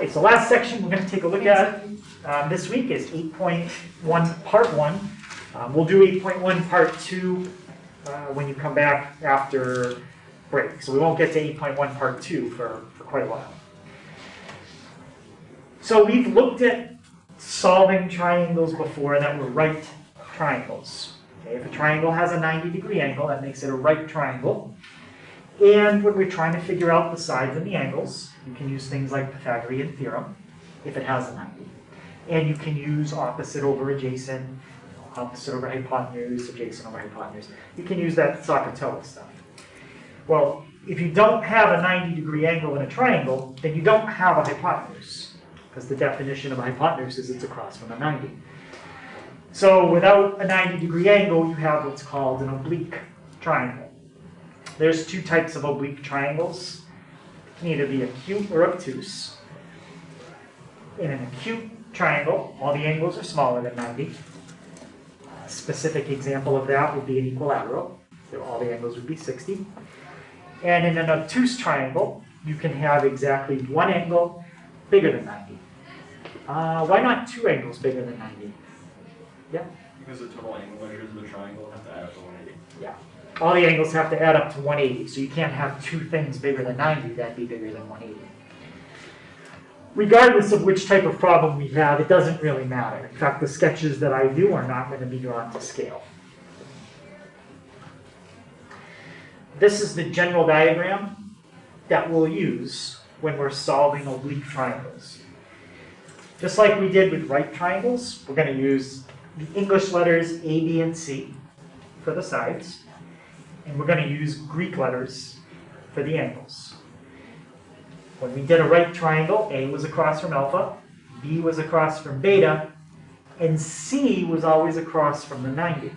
Okay, so last section we're going to take a look at this week is 8.1 Part 1. We'll do 8.1 Part 2 when you come back after break. So we won't get to 8.1 Part 2 for quite a while. So we've looked at solving triangles before that were right triangles. Okay, if a triangle has a 90-degree angle, that makes it a right triangle. And when we're trying to figure out the sides and the angles, you can use things like Pythagorean theorem if it has a 90. And you can use opposite over adjacent, opposite over hypotenuse, adjacent over hypotenuse. You can use that Sakatoa stuff. Well, if you don't have a 90-degree angle in a triangle, then you don't have a hypotenuse, because the definition of a hypotenuse is it's across from a 90. So without a 90-degree angle, you have what's called an oblique triangle. There's two types of oblique triangles. It can either be acute or obtuse. In an acute triangle, all the angles are smaller than 90. A specific example of that would be an equilateral. So all the angles would be 60. And in an obtuse triangle, you can have exactly one angle bigger than 90. Why not two angles bigger than 90? Yeah? Because the total angle measures of the triangle have to add up to 180. Yeah. All the angles have to add up to 180, so you can't have two things bigger than 90, that'd be bigger than 180. Regardless of which type of problem we have, it doesn't really matter. In fact, the sketches that I do are not going to be drawn to scale. This is the general diagram that we'll use when we're solving oblique triangles. Just like we did with right triangles, we're going to use the English letters A, B, and C for the sides. And we're going to use Greek letters for the angles. When we did a right triangle, A was across from alpha, B was across from beta, and C was always across from the 90.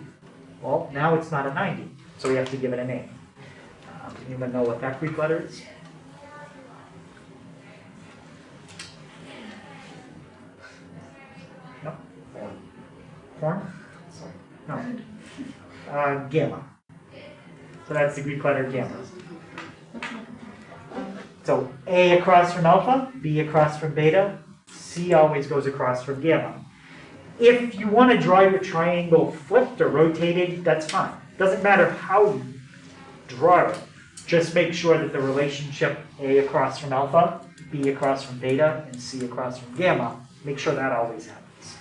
Well, now it's not a 90, so we have to give it a name. Anyone know what that Greek letter is? No? Horn? No. Gamma. So that's the Greek letter gamma. So A across from alpha, B across from beta, C always goes across from gamma. If you want to draw your triangle flipped or rotated, that's fine. Doesn't matter how you draw it. Just make sure that the relationship A across from alpha, B across from beta, and C across from gamma, make sure that always happens.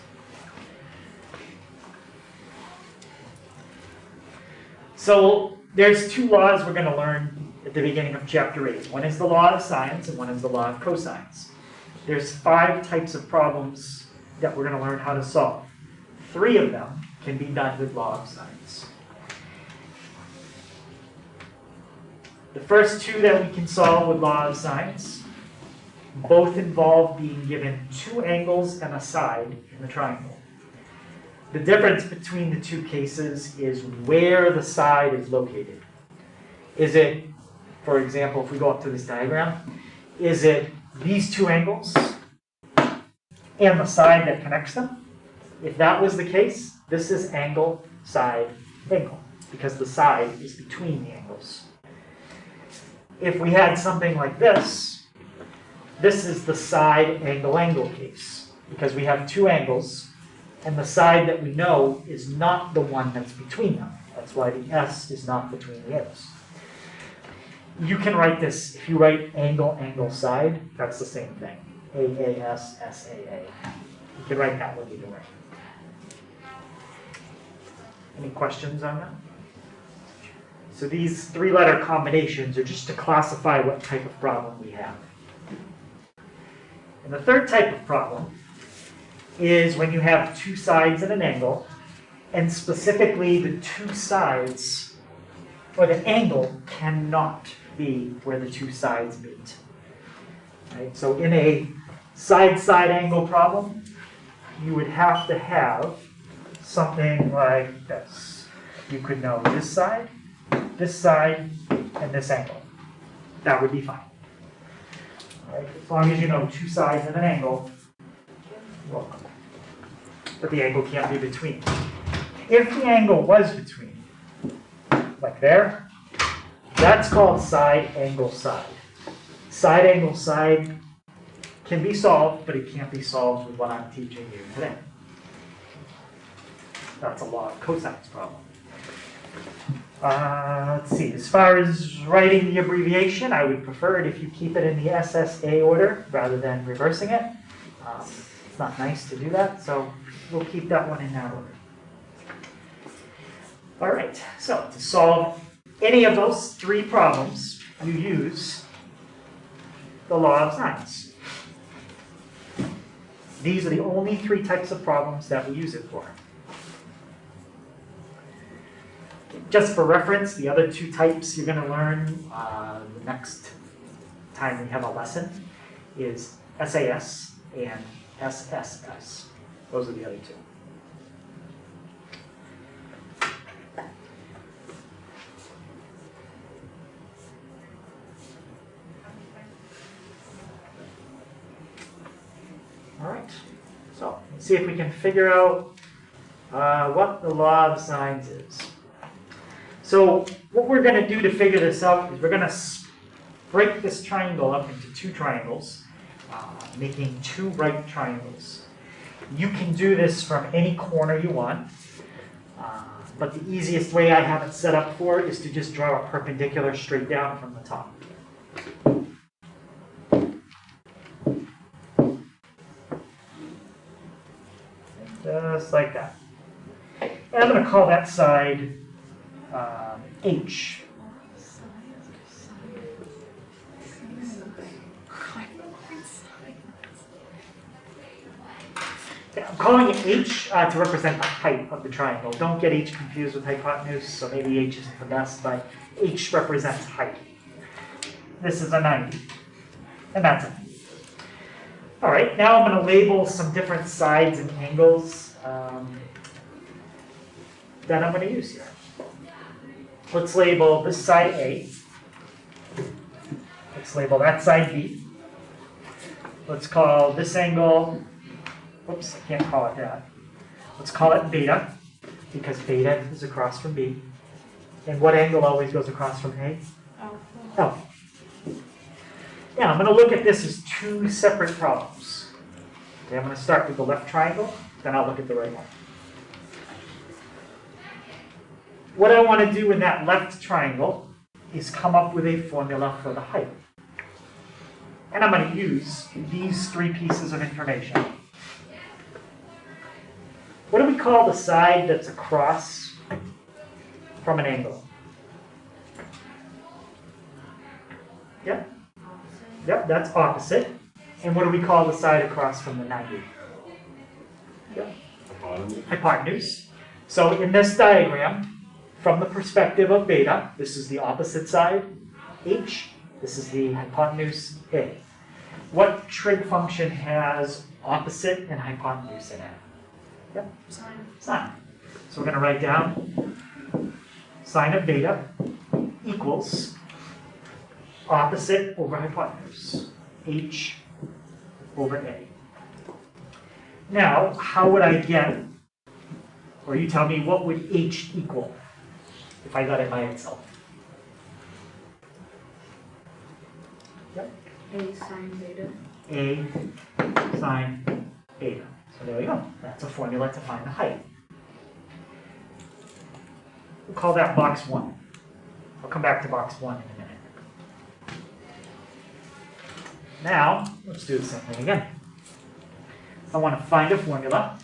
So there's two laws we're going to learn at the beginning of Chapter 8. One is the law of sines, and one is the law of cosines. There's 5 types of problems that we're going to learn how to solve. 3 of them can be done with law of sines. The first 2 that we can solve with law of sines both involve being given 2 angles and a side in the triangle. The difference between the 2 cases is where the side is located. Is it, for example, if we go up to this diagram, is it these 2 angles and the side that connects them? If that was the case, this is angle, side, angle, because the side is between the angles. If we had something like this, this is the side angle case, because we have 2 angles, and the side that we know is not the one that's between them. That's why the S is not between the A's. You can write this, if you write angle, angle, side, that's the same thing. AAS, SAA. You can write that one either way. Any questions on that? So these 3-letter combinations are just to classify what type of problem we have. And the third type of problem is when you have 2 sides and an angle, and specifically the 2 sides, or the angle cannot be where the 2 sides meet. Right? So in a side-side angle problem, you would have to have something like this. You could know this side, and this angle. That would be fine. Right? As long as you know 2 sides and an angle, you're welcome. But the angle can't be between. If the angle was between, like there, that's called side angle side. Side angle side can be solved, but it can't be solved with what I'm teaching you today. That's a law of cosines problem. Let's see, as far as writing the abbreviation, I would prefer it if you keep it in the SSA order rather than reversing it. It's not nice to do that, so we'll keep that one in that order. All right, so to solve any of those three problems, you use the law of sines. These are the only three types of problems that we use it for. Just for reference, the other two types you're going to learn the next time we have a lesson is SAS and SSS. Those are the other two. All right, so let's see if we can figure out what the law of sines is. So what we're going to do to figure this out is we're going to break this triangle up into two triangles, making two right triangles. You can do this from any corner you want, but the easiest way I have it set up for is to just draw a perpendicular straight down from the top. Just like that. And I'm going to call that side H. Yeah, I'm calling it H to represent the height of the triangle. Don't get H confused with hypotenuse, so maybe H isn't the best, but H represents height. This is a 90, and that's it. All right, now I'm going to label some different sides and angles that I'm going to use here. Let's label this side A. Let's label that side B. Let's call this angle, oops, I can't call it that. Let's call it beta, because beta is across from B. And what angle always goes across from A? Alpha. Yeah, I'm going to look at this as two separate problems. Okay, I'm going to start with the left triangle, then I'll look at the right one. What I want to do in that left triangle is come up with a formula for the height. And I'm going to use these three pieces of information. What do we call the side that's across from an angle? Yep. Yep, that's opposite. And what do we call the side across from the 90? Yep. Hypotenuse. So in this diagram, from the perspective of beta, this is the opposite side, H. This is the hypotenuse, A. What trig function has opposite and hypotenuse in it? Yep. Sine. So we're going to write down sine of beta equals opposite over hypotenuse, H over A. Now, how would I get, or you tell me, what would H equal if I got it by itself? Yep. A sine beta. A sine beta. So there we go. That's a formula to find the height. We'll call that box 1. I'll come back to box 1 in a minute. Now, let's do the same thing again. I want to find a formula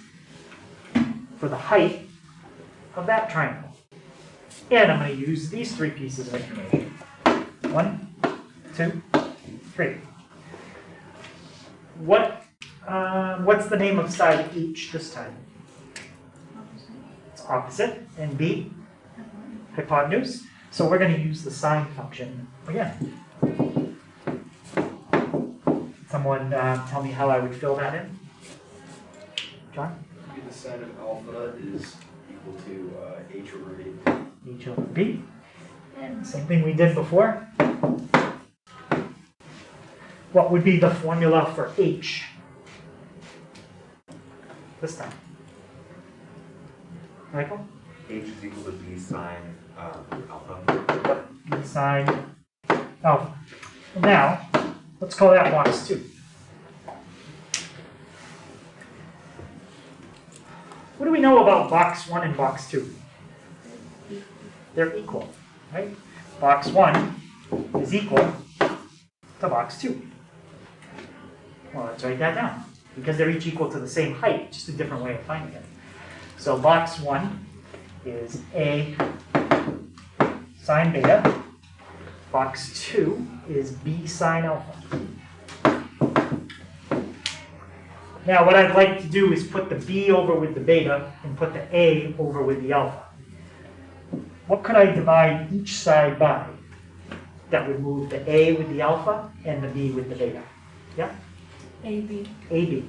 for the height of that triangle. And I'm going to use these three pieces of information. 1, 2, 3. What's the name of side H this time? It's opposite. And B? Hypotenuse. So we're going to use the sine function again. Someone tell me how I would fill that in? John? The sine of alpha is equal to H over B. H over B. And same thing we did before. What would be the formula for H this time? Michael? H is equal to B sine alpha. B sine alpha. Now, let's call that box 2. What do we know about box 1 and box 2? They're equal, right? Box 1 is equal to box 2. Well, let's write that down. Because they're each equal to the same height, just a different way of finding it. So box 1 is A sine beta. Box 2 is B sine alpha. Now what I'd like to do is put the B over with the beta and put the A over with the alpha. What could I divide each side by that would move the A with the alpha and the B with the beta? Yeah? AB. AB.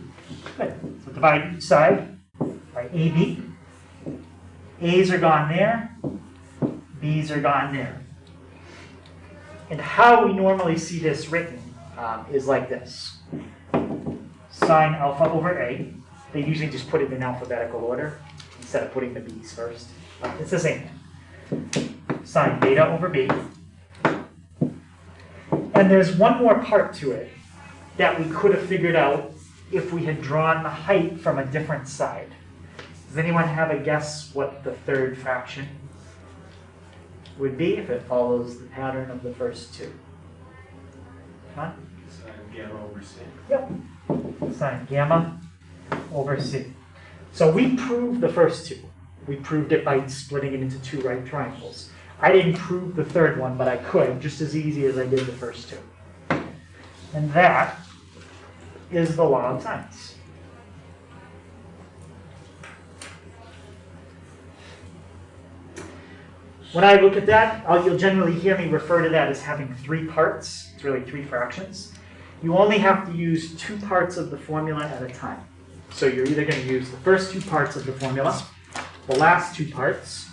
Good. So divide each side by AB. A's are gone there. B's are gone there. And how we normally see this written is like this. Sine alpha over A. They usually just put it in alphabetical order instead of putting the B's first. It's the same thing. Sine beta over B. And there's one more part to it that we could have figured out if we had drawn the height from a different side. Does anyone have a guess what the third fraction would be if it follows the pattern of the first two? Huh? Sine gamma over C. Yep. Sine gamma over C. So we proved the first two. We proved it by splitting it into two right triangles. I didn't prove the third one, but I could just as easy as I did the first two. And that is the law of sines. When I look at that, you'll generally hear me refer to that as having three parts. It's really three fractions. You only have to use two parts of the formula at a time. So you're either going to use the first two parts of the formula, the last two parts,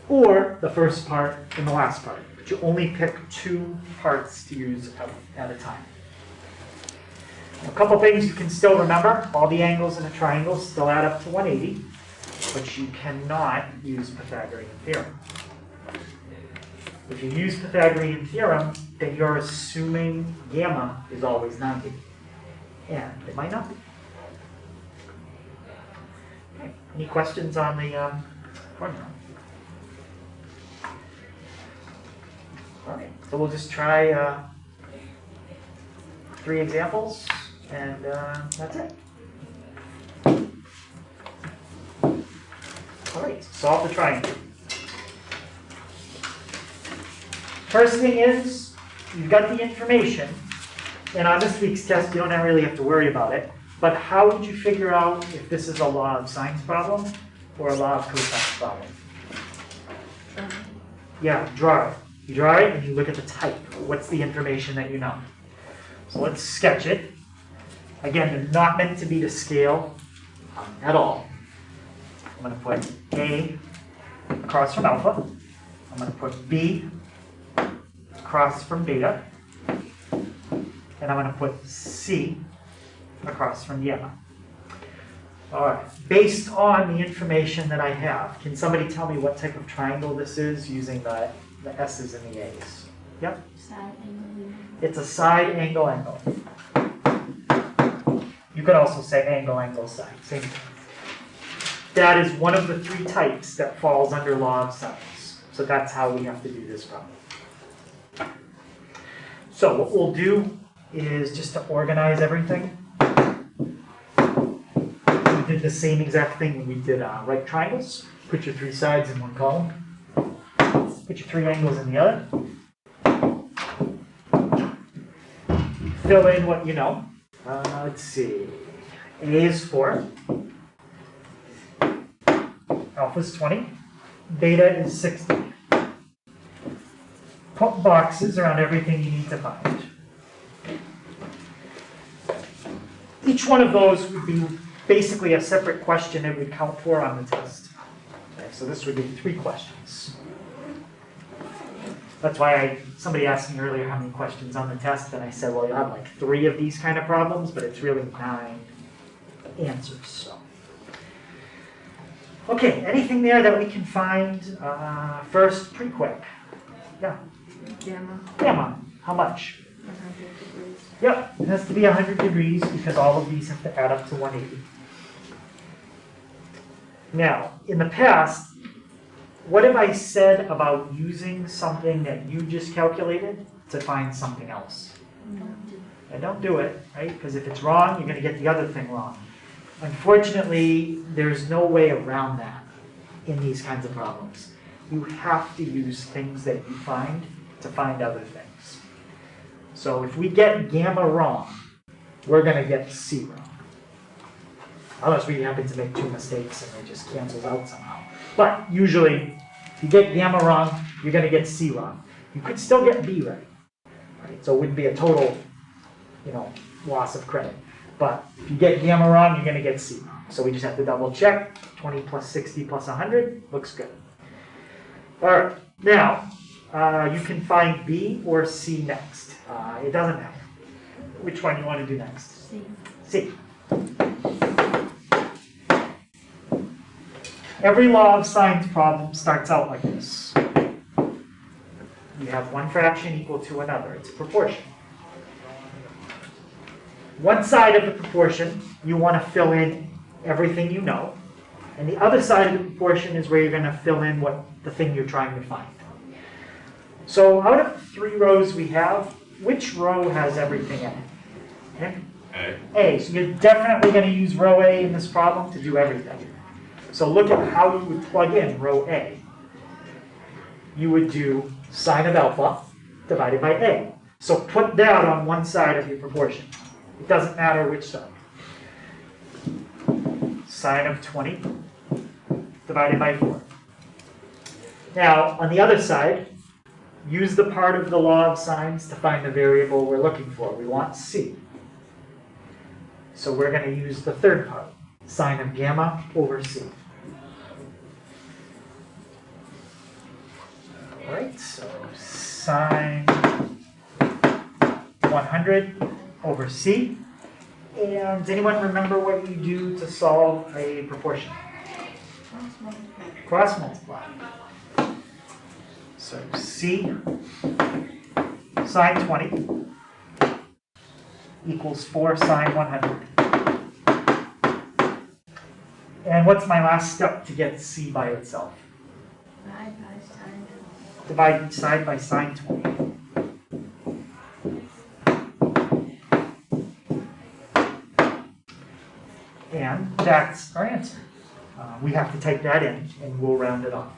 or the first part and the last part. But you only pick two parts to use at a time. A couple things you can still remember. All the angles in a triangle still add up to 180, but you cannot use Pythagorean theorem. If you use Pythagorean theorem, then you're assuming gamma is always 90. And it might not be. Okay. Any questions on the formula? All right, so we'll just try 3 examples, and that's it. All right, solve the triangle. First thing is, you've got the information, and on this week's test, you don't really have to worry about it, but how would you figure out if this is a law of sines problem or a law of cosines problem? Yeah, draw it. You draw it and you look at the type. What's the information that you know? So let's sketch it. Again, they're not meant to be to scale at all. I'm going to put A across from alpha. I'm going to put B across from beta. And I'm going to put C across from gamma. All right. Based on the information that I have, can somebody tell me what type of triangle this is using the S's and the A's? Yep. Side angle. It's a side angle angle. You could also say angle angle side. Same thing. That is one of the 3 types that falls under law of sines. So that's how we have to do this problem. So what we'll do is just to organize everything. We did the same exact thing when we did right triangles. Put your 3 sides in one column. Put your 3 angles in the other. Fill in what you know. Let's see. A is 4. Alpha is 20. Beta is 60. Put boxes around everything you need to find. Each one of those would be basically a separate question it would count for on the test. Okay, so this would be 3 questions. That's why somebody asked me earlier how many questions on the test, and I said, well, you have like 3 of these kind of problems, but it's really 9 answers. So. Okay, anything there that we can find first pretty quick? Yeah. Gamma. Gamma, how much? 100 degrees. Yep, it has to be 100 degrees because all of these have to add up to 180. Now, in the past, what have I said about using something that you just calculated to find something else? And don't do it, right? Because if it's wrong, you're going to get the other thing wrong. Unfortunately, there's no way around that in these kinds of problems. You have to use things that you find to find other things. So if we get gamma wrong, we're going to get C wrong. Unless we happen to make 2 mistakes and it just cancels out somehow. But usually, if you get gamma wrong, you're going to get C wrong. You could still get B right. So it wouldn't be a total, loss of credit. But if you get gamma wrong, you're going to get C wrong. So we just have to double check. 20 plus 60 plus 100 looks good. All right. Now, you can find B or C next. It doesn't matter which one you want to do next. C. C. Every law of signs problem starts out like this. You have one fraction equal to another. It's a proportion. One side of the proportion, you want to fill in everything you know. And the other side of the proportion is where you're going to fill in the thing you're trying to find. So out of the 3 rows we have, which row has everything in it? Okay? A. So you're definitely going to use row A in this problem to do everything. So look at how you would plug in row A. You would do sine of alpha divided by A. So put that on one side of your proportion. It doesn't matter which side. Sine of 20 divided by 4. Now, on the other side, use the part of the law of sines to find the variable we're looking for. We want C. So we're going to use the third part, sine of gamma over C. All right, so sine 100 over C. And does anyone remember what you do to solve a proportion? Cross multiply. So C sine 20 equals 4 sine 100. And what's my last step to get C by itself? Divide each side by sine 20. And that's our answer. We have to type that in, and we'll round it off.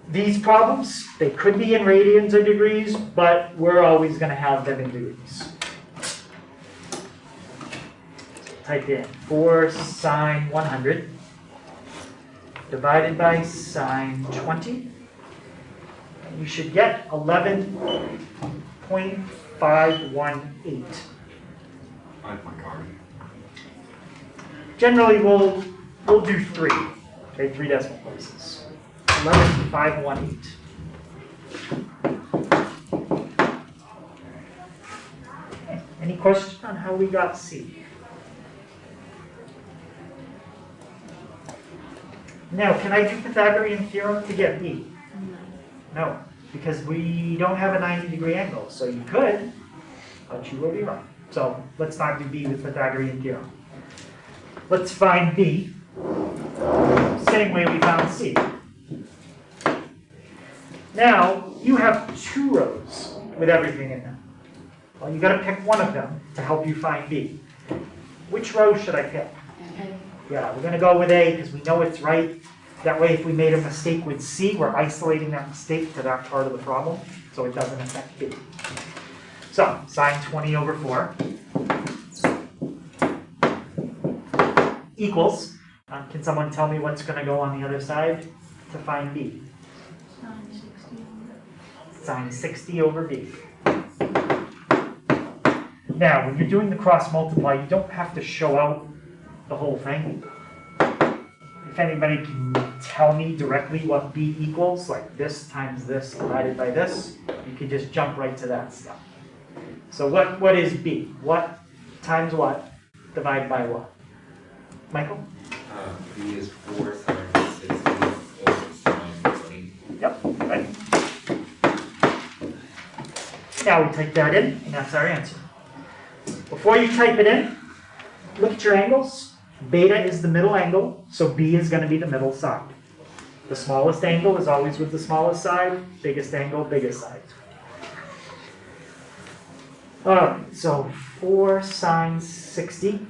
These problems, they could be in radians or degrees, but we're always going to have them in degrees. Type in 4 sine 100 divided by sine 20. And you should get 11.518. I have my card. Generally, we'll do 3. Okay, 3 decimal places. 11.518. Okay. Any question on how we got C? Now, can I do Pythagorean theorem to get B? No, because we don't have a 90-degree angle. So you could, but you will be wrong. So let's not do B with Pythagorean theorem. Let's find B. Same way we found C. Now, you have 2 rows with everything in them. Well, you got to pick one of them to help you find B. Which row should I pick? Yeah, we're going to go with A because we know it's right. That way, if we made a mistake with C, we're isolating that mistake to that part of the problem, so it doesn't affect B. So, sine 20 over 4 equals, can someone tell me what's going to go on the other side to find B? Sine 60 over B. Now, when you're doing the cross multiply, you don't have to show out the whole thing. If anybody can tell me directly what B equals, like this times this divided by this, you can just jump right to that stuff. So what is B? What times what divided by what? Michael? B is 4 sine 60 over sine 20. Yep, right. Now we type that in, and that's our answer. Before you type it in, look at your angles. Beta is the middle angle, so B is going to be the middle side. The smallest angle is always with the smallest side, biggest angle, biggest side. Alright, so 4 sine 60.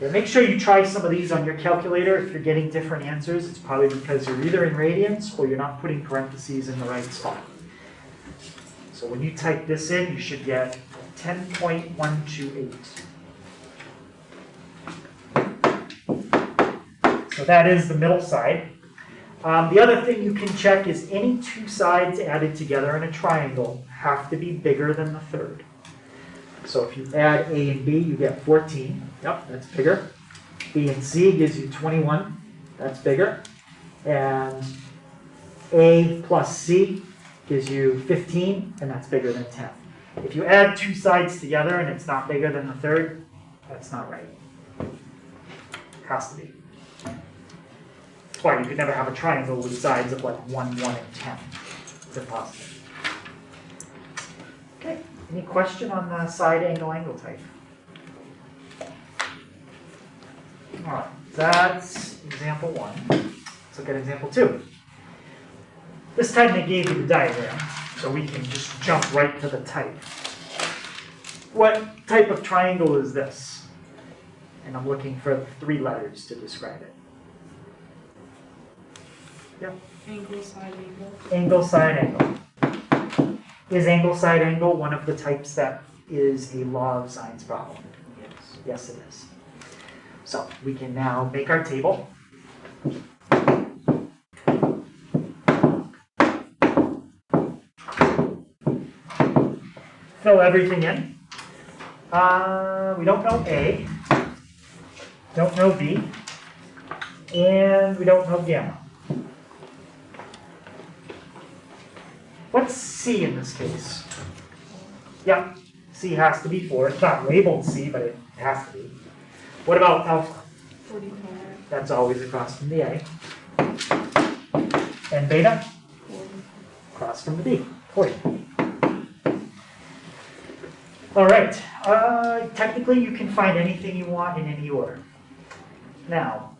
Okay, make sure you try some of these on your calculator. If you're getting different answers, it's probably because you're either in radians or you're not putting parentheses in the right spot. So when you type this in, you should get 10.128. So that is the middle side. The other thing you can check is any two sides added together in a triangle have to be bigger than the third. So if you add A and B, you get 14. Yep, that's bigger. B and C gives you 21. That's bigger. And A plus C gives you 15, and that's bigger than 10. If you add two sides together and it's not bigger than the third, that's not right. It has to be. That's why you could never have a triangle with sides of like 1, 1, and 10. It's impossible. Okay, any question on the side angle type? All right, that's example 1. Let's look at example 2. This time they gave you the diagram, so we can just jump right to the type. What type of triangle is this? And I'm looking for 3 letters to describe it. Yep. Angle, side angle. Angle, side angle. Is angle, side angle one of the types that is a law of sines problem? Yes. Yes, it is. So we can now make our table. Fill everything in. We don't know A, don't know B, and we don't know gamma. What's C in this case? Yeah, C has to be 4. It's not labeled C, but it has to be. What about alpha? 45. That's always across from the A. And beta? 40. Across from the B. 40. All right. Technically, you can find anything you want in any order. Now,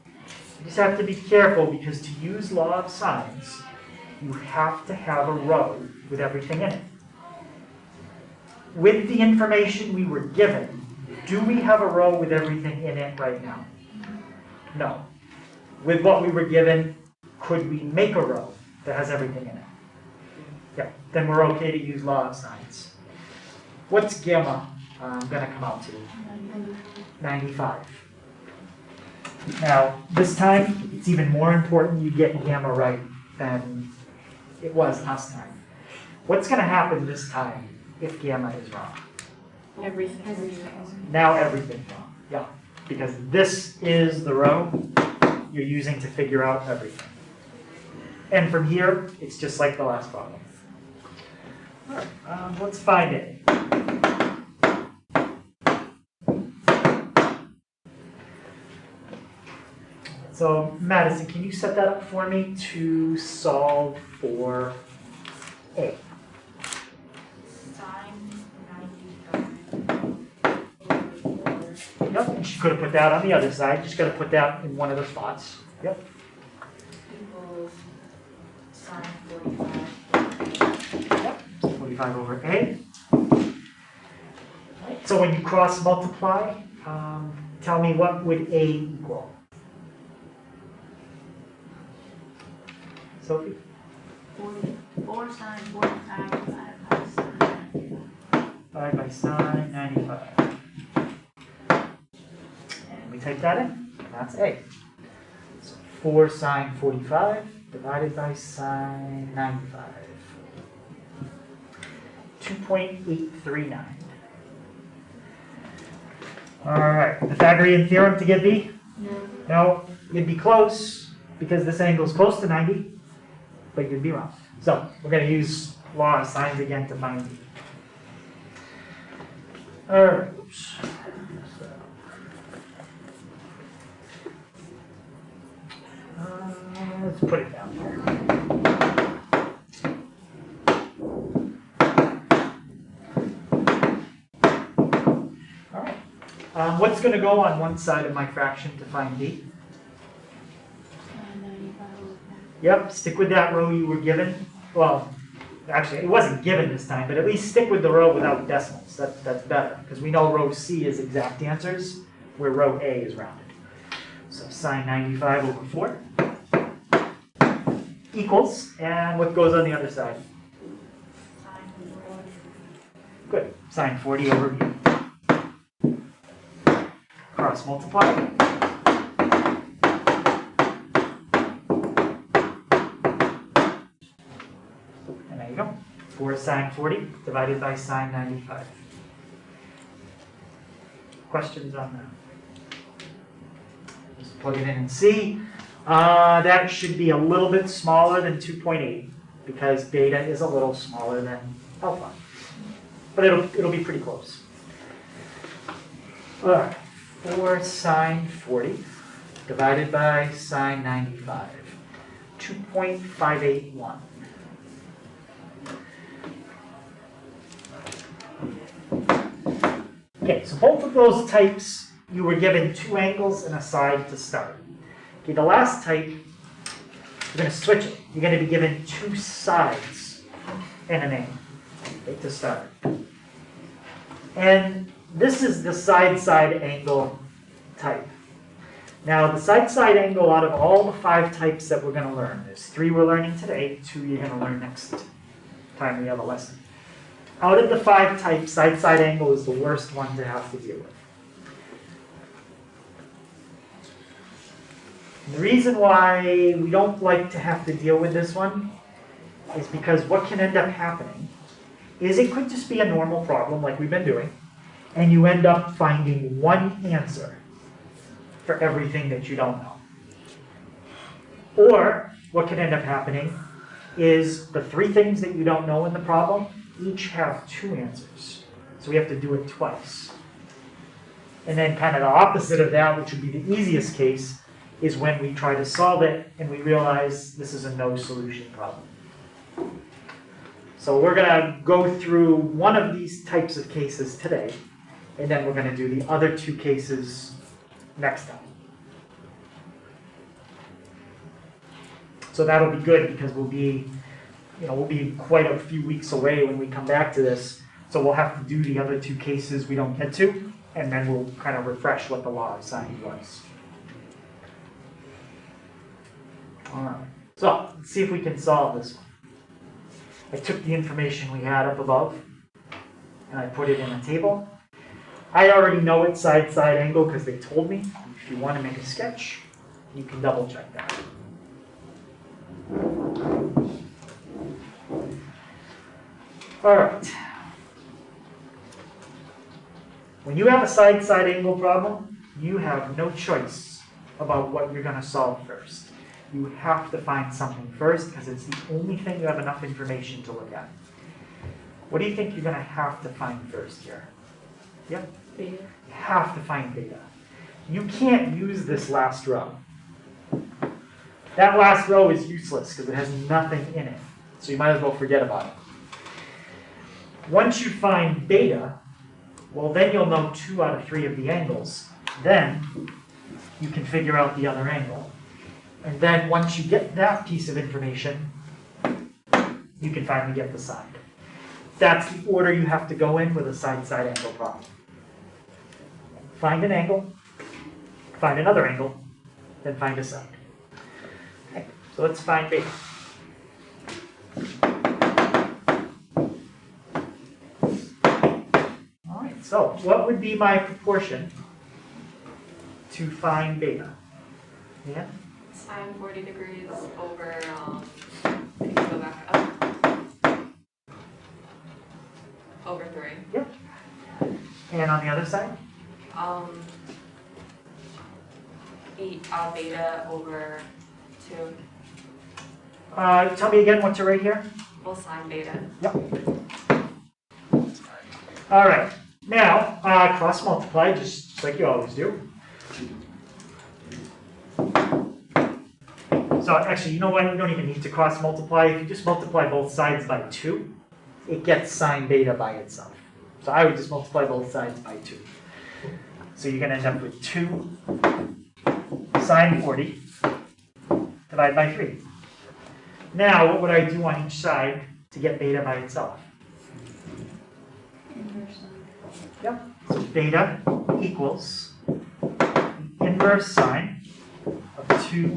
you just have to be careful because to use law of sines, you have to have a row with everything in it. With the information we were given, do we have a row with everything in it right now? No. With what we were given, could we make a row that has everything in it? Yeah, then we're okay to use law of sines. What's gamma going to come out to? 95. Now, this time, it's even more important you get gamma right than it was last time. What's going to happen this time if gamma is wrong? Everything. Now everything's wrong. Yeah, because this is the row you're using to figure out everything. And from here, it's just like the last problem. All right, let's find it. So, Madison, can you set that up for me to solve for A? Sine 95. Yep, and she could have put that on the other side. Just got to put that in one of the spots. Yep. Equals sine 45. Yep. 45 over A. So when you cross multiply, tell me what would A equal? Sophie? 4 sine 45 divided by sine 95. 5 by sine 95. And we type that in. That's A. So 4 sine 45 divided by sine 95. 2.839. All right, Pythagorean theorem to get B? No. No, you'd be close because this angle is close to 90, but you'd be wrong. So we're going to use law of sines again to find B. All right. Let's put it down here. All right. What's going to go on one side of my fraction to find b? 95 over 5. Yep, stick with that row you were given. Well, actually, it wasn't given this time, but at least stick with the row without decimals. That's better, because we know row C is exact answers, where row A is rounded. So sine 95 over 4 equals, and what goes on the other side? Sine 40. Good, sine 40 over b. Cross multiply. And there you go. 4 sine 40 divided by sine 95. Questions on that? Just plug it in and see. That should be a little bit smaller than 2.8 because beta is a little smaller than alpha. But it'll be pretty close. All right. 4 sine 40 divided by sine 95. 2.581. Okay, so both of those types, you were given two angles and a side to start. Okay, the last type, you're going to switch it. You're going to be given two sides and an angle, okay, to start. And this is the side-side angle type. Now, the side-side angle out of all the 5 types that we're going to learn, there's 3 we're learning today, 2 you're going to learn next time we have a lesson. Out of the 5 types, side-side angle is the worst one to have to deal with. And the reason why we don't like to have to deal with this one is because what can end up happening is it could just be a normal problem like we've been doing, and you end up finding one answer for everything that you don't know. Or what can end up happening is the 3 things that you don't know in the problem each have 2 answers. So we have to do it twice. And then kind of the opposite of that, which would be the easiest case, is when we try to solve it and we realize this is a no solution problem. So we're going to go through one of these types of cases today, and then we're going to do the other 2 cases next time. So that'll be good because we'll be quite a few weeks away when we come back to this. So we'll have to do the other 2 cases we don't get to, and then we'll kind of refresh what the law of sine was. All right. So let's see if we can solve this one. I took the information we had up above, and I put it in a table. I already know it's side-side angle because they told me. If you want to make a sketch, you can double check that. All right. When you have a side-side angle problem, you have no choice about what you're going to solve first. You have to find something first because it's the only thing you have enough information to look at. What do you think you're going to have to find first here? Yep. Beta. You have to find beta. You can't use this last row. That last row is useless because it has nothing in it. So you might as well forget about it. Once you find beta, well then you'll know 2 out of 3 of the angles. Then you can figure out the other angle. And then once you get that piece of information, you can finally get the side. That's the order you have to go in with a side-side angle problem. Find an angle, find another angle, then find a side. Okay, so let's find beta. All right, so what would be my proportion to find beta? Yeah? Sine 40 degrees over, if you go back up, over 3. Yep. And on the other side? Beta over 2. Tell me again what's right here? Well, sine beta. Yep. All right. Now, cross multiply just like you always do. So actually, you know what? You don't even need to cross multiply. If you just multiply both sides by 2, it gets sine beta by itself. So I would just multiply both sides by 2. So you're going to end up with 2 sine 40 divided by 3. Now, what would I do on each side to get beta by itself? Inverse sine. Yep. So beta equals the inverse sine of 2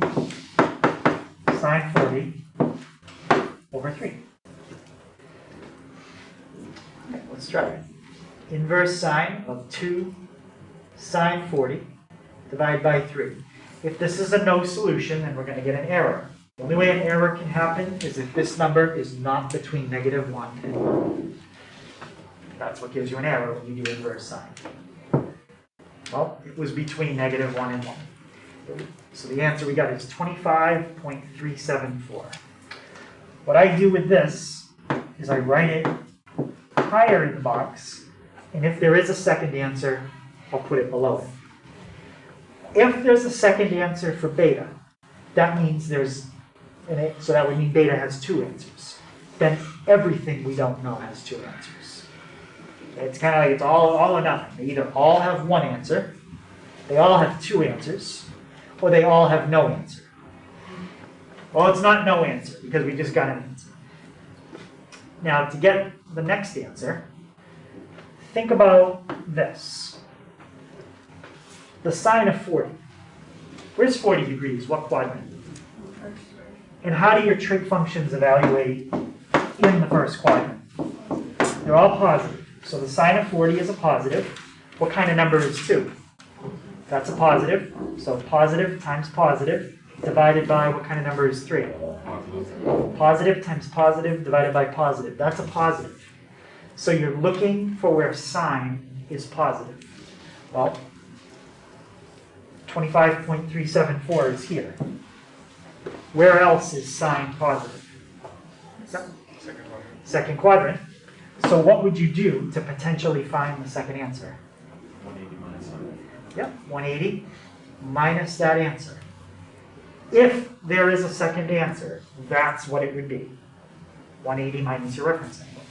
sine 40 over 3. Okay, let's try it. Inverse sine of 2 sine 40 divided by 3. If this is a no solution, then we're going to get an error. The only way an error can happen is if this number is not between -1 and 1. That's what gives you an error when you do inverse sine. Well, it was between -1 and 1. So the answer we got is 25.374. What I do with this is I write it higher in the box, and if there is a second answer, I'll put it below it. If there's a second answer for beta, that means so that would mean beta has 2 answers. Then everything we don't know has 2 answers. It's kind of like it's all or nothing. They either all have 1 answer, they all have 2 answers, or they all have no answer. Well, it's not no answer because we just got an answer. Now, to get the next answer, think about this. The sine of 40. Where's 40 degrees? What quadrant? And how do your trig functions evaluate in the first quadrant? They're all positive. So the sine of 40 is a positive. What kind of number is 2? That's a positive. So positive times positive divided by what kind of number is 3? Positive times positive divided by positive. That's a positive. So you're looking for where sine is positive. Well, 25.374 is here. Where else is sine positive? Second quadrant. So what would you do to potentially find the second answer? 180 minus 100. Yep, 180 minus that answer. If there is a second answer, that's what it would be. 180 minus your reference angle.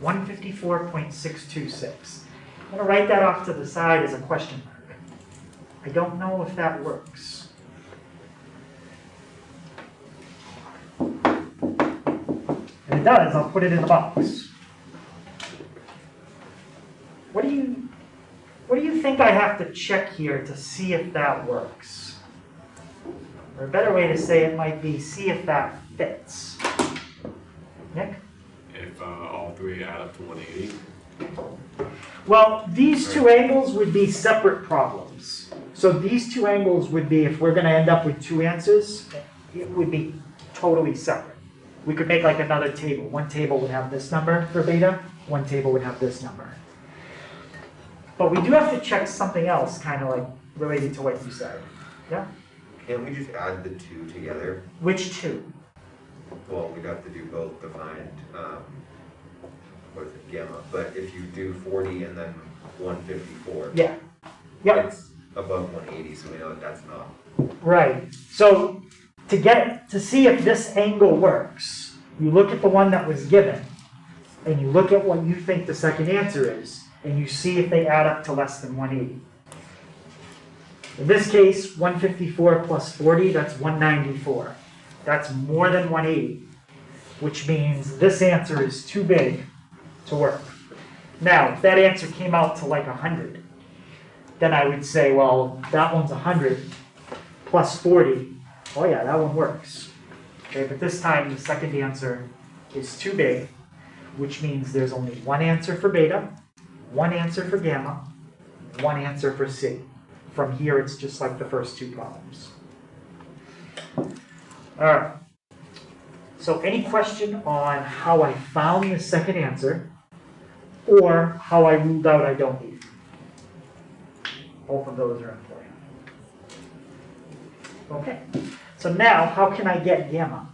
154.626. I'm going to write that off to the side as a question mark. I don't know if that works. If it does, I'll put it in the box. What do you think I have to check here to see if that works? Or a better way to say it might be see if that fits. Nick? If all 3 add up to 180. Well, these 2 angles would be separate problems. So these 2 angles would be, if we're going to end up with 2 answers, it would be totally separate. We could make like another table. One table would have this number for beta, one table would have this number. But we do have to check something else, kind of like related to what you said. Yeah? Can't we just add the 2 together? Which 2? Well, we'd have to do both to find, what is it, gamma. But if you do 40 and then 154, Yeah. Yep. it's above 180, so we know that that's not. Right. So to see if this angle works, you look at the one that was given, and you look at what you think the second answer is, and you see if they add up to less than 180. In this case, 154 plus 40, that's 194. That's more than 180, which means this answer is too big to work. Now, if that answer came out to like 100, then I would say, well, that one's 100 plus 40. Oh yeah, that one works. Okay, but this time the second answer is too big, which means there's only one answer for beta, one answer for gamma, one answer for C. From here, it's just like the first 2 problems. All right. So any question on how I found the second answer or how I ruled out I don't need it? Both of those are important. Okay. So now, how can I get gamma?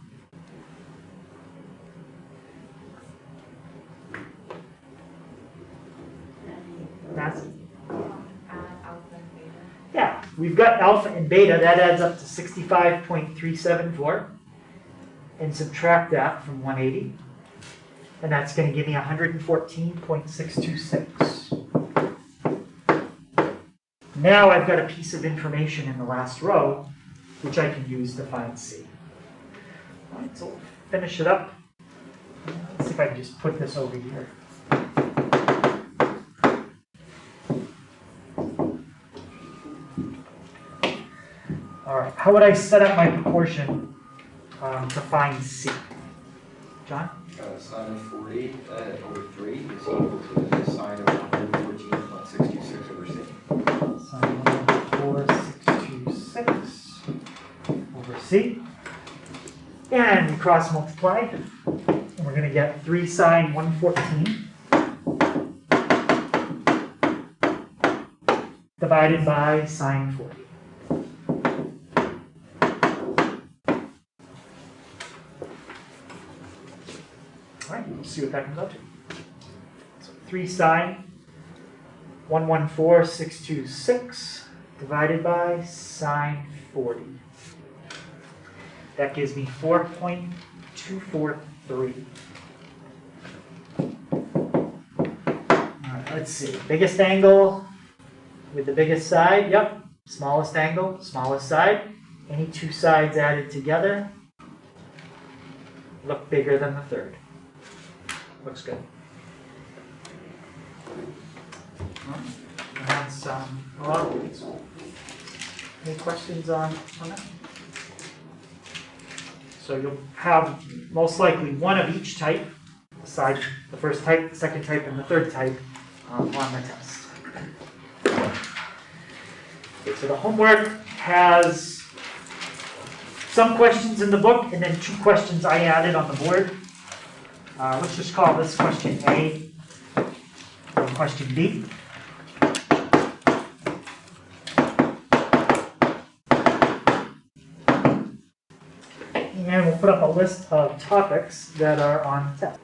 That's it. Alpha and beta. Yeah, we've got alpha and beta. That adds up to 65.374. And subtract that from 180. And that's going to give me 114.626. Now I've got a piece of information in the last row, which I can use to find C. All right, so we'll finish it up. Let's see if I can just put this over here. All right, how would I set up my proportion to find C? John? Sine of 40 over 3 is equal to the sine of 114.626 over C. Sine 14626 over C. And we cross multiply. And we're going to get 3 sine 114 divided by sine 40. All right, we'll see what that comes out to. So 3 sine 114,626 divided by sine 40. That gives me 4.243. All right, let's see. Biggest angle with the biggest side. Yep. Smallest angle, smallest side. Any two sides added together look bigger than the third. Looks good. And some, any questions on that? So you'll have most likely one of each type, aside the first type, the second type, and the third type on the test. Okay, so the homework has some questions in the book and then 2 questions I added on the board. Let's just call this question A and question B. And we'll put up a list of topics that are on the test.